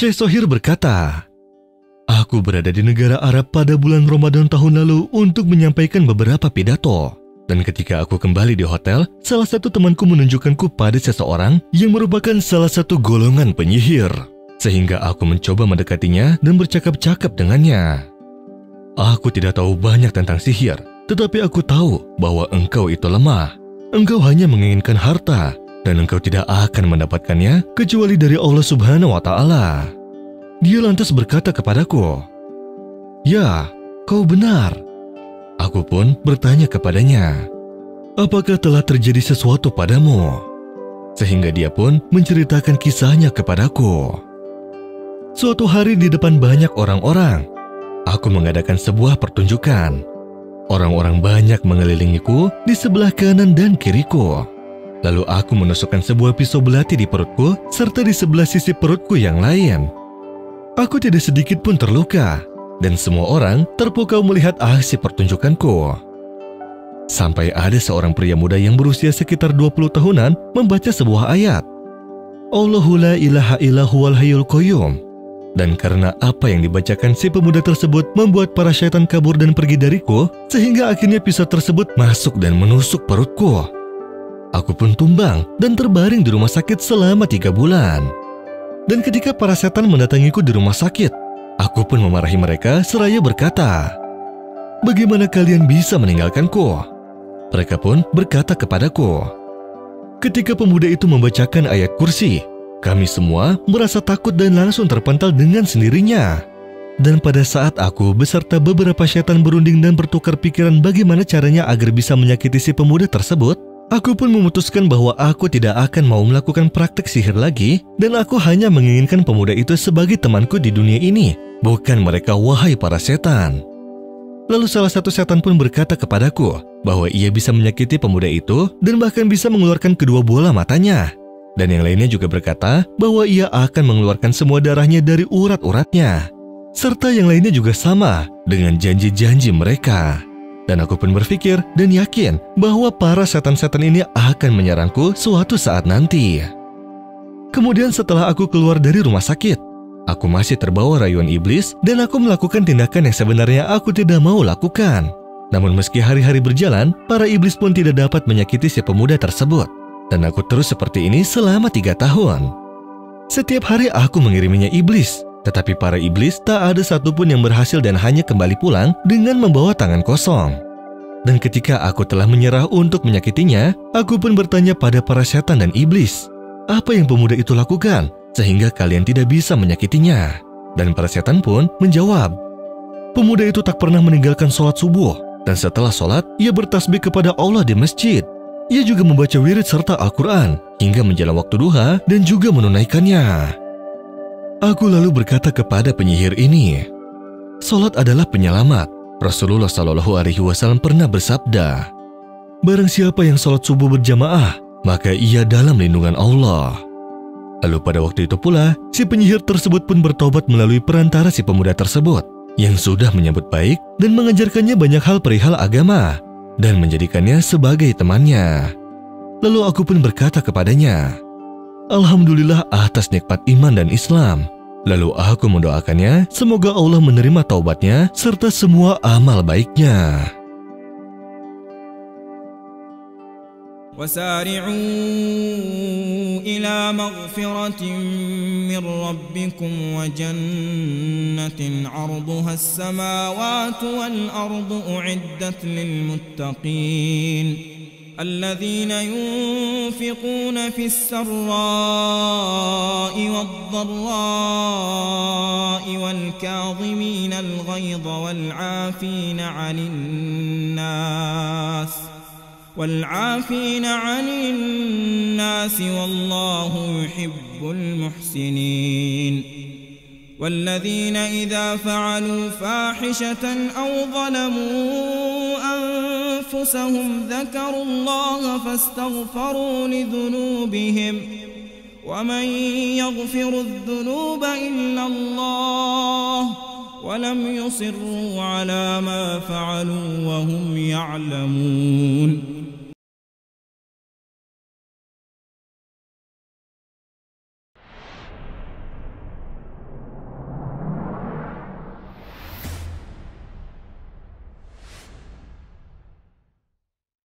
Syekh Sohir berkata, "Aku berada di negara Arab pada bulan Ramadan tahun lalu untuk menyampaikan beberapa pidato. Dan ketika aku kembali di hotel, salah satu temanku menunjukkanku pada seseorang yang merupakan salah satu golongan penyihir. Sehingga aku mencoba mendekatinya dan bercakap-cakap dengannya. Aku tidak tahu banyak tentang sihir, tetapi aku tahu bahwa engkau itu lemah. Engkau hanya menginginkan harta, dan engkau tidak akan mendapatkannya kecuali dari Allah Subhanahu wa Ta'ala." Dia lantas berkata kepadaku, "Ya, kau benar." Aku pun bertanya kepadanya, "Apakah telah terjadi sesuatu padamu?" Sehingga dia pun menceritakan kisahnya kepadaku. Suatu hari di depan banyak orang-orang, aku mengadakan sebuah pertunjukan. Orang-orang banyak mengelilingiku di sebelah kanan dan kiriku. Lalu aku menusukkan sebuah pisau belati di perutku serta di sebelah sisi perutku yang lain. Aku tidak sedikit pun terluka, dan semua orang terpukau melihat aksi pertunjukanku. Sampai ada seorang pria muda yang berusia sekitar 20 tahunan membaca sebuah ayat. Allahu la ilaha illa huwal hayyul qayyum. Dan karena apa yang dibacakan si pemuda tersebut membuat para syaitan kabur dan pergi dariku, sehingga akhirnya pisau tersebut masuk dan menusuk perutku. Aku pun tumbang dan terbaring di rumah sakit selama 3 bulan. Dan ketika para setan mendatangiku di rumah sakit, aku pun memarahi mereka seraya berkata, "Bagaimana kalian bisa meninggalkanku?" Mereka pun berkata kepadaku. Ketika pemuda itu membacakan ayat kursi, kami semua merasa takut dan langsung terpental dengan sendirinya. Dan pada saat aku beserta beberapa setan berunding dan bertukar pikiran bagaimana caranya agar bisa menyakiti si pemuda tersebut, aku pun memutuskan bahwa aku tidak akan mau melakukan praktek sihir lagi, dan aku hanya menginginkan pemuda itu sebagai temanku di dunia ini, bukan mereka, wahai para setan. Lalu salah satu setan pun berkata kepadaku bahwa ia bisa menyakiti pemuda itu dan bahkan bisa mengeluarkan kedua bola matanya. Dan yang lainnya juga berkata bahwa ia akan mengeluarkan semua darahnya dari urat-uratnya. Serta yang lainnya juga sama dengan janji-janji mereka. Dan aku pun berpikir dan yakin bahwa para setan-setan ini akan menyerangku suatu saat nanti. Kemudian setelah aku keluar dari rumah sakit, aku masih terbawa rayuan iblis dan aku melakukan tindakan yang sebenarnya aku tidak mau lakukan. Namun meski hari-hari berjalan, para iblis pun tidak dapat menyakiti si pemuda tersebut. Dan aku terus seperti ini selama 3 tahun. Setiap hari aku mengiriminya iblis, tetapi para iblis tak ada satupun yang berhasil dan hanya kembali pulang dengan membawa tangan kosong. Dan ketika aku telah menyerah untuk menyakitinya, aku pun bertanya pada para setan dan iblis, apa yang pemuda itu lakukan sehingga kalian tidak bisa menyakitinya? Dan para setan pun menjawab, pemuda itu tak pernah meninggalkan sholat subuh, dan setelah sholat, ia bertasbih kepada Allah di masjid. Ia juga membaca wirid serta Al-Quran hingga menjelang waktu duha dan juga menunaikannya. Aku lalu berkata kepada penyihir ini, "Salat adalah penyelamat. Rasulullah SAW pernah bersabda, barang siapa yang salat subuh berjamaah, maka ia dalam lindungan Allah." Lalu pada waktu itu pula, si penyihir tersebut pun bertobat melalui perantara si pemuda tersebut, yang sudah menyambut baik dan mengajarkannya banyak hal perihal agama, dan menjadikannya sebagai temannya. Lalu aku pun berkata kepadanya, "Alhamdulillah atas nikmat iman dan Islam." Lalu aku mendoakannya semoga Allah menerima taubatnya serta semua amal baiknya. وسارعوا إلى مغفرة من ربكم وجنة عرضها السماوات والأرض أعدت للمتقين الذين ينفقون في السراء والضراء والكاظمين الغيظ والعافين عن الناس والله يحب المحسنين والذين إذا فعلوا فاحشة أو ظلموا أنفسهم ذكروا الله فاستغفروا لذنوبهم ومن يغفر الذنوب إلا الله ولم يصروا على ما فعلوا وهم يعلمون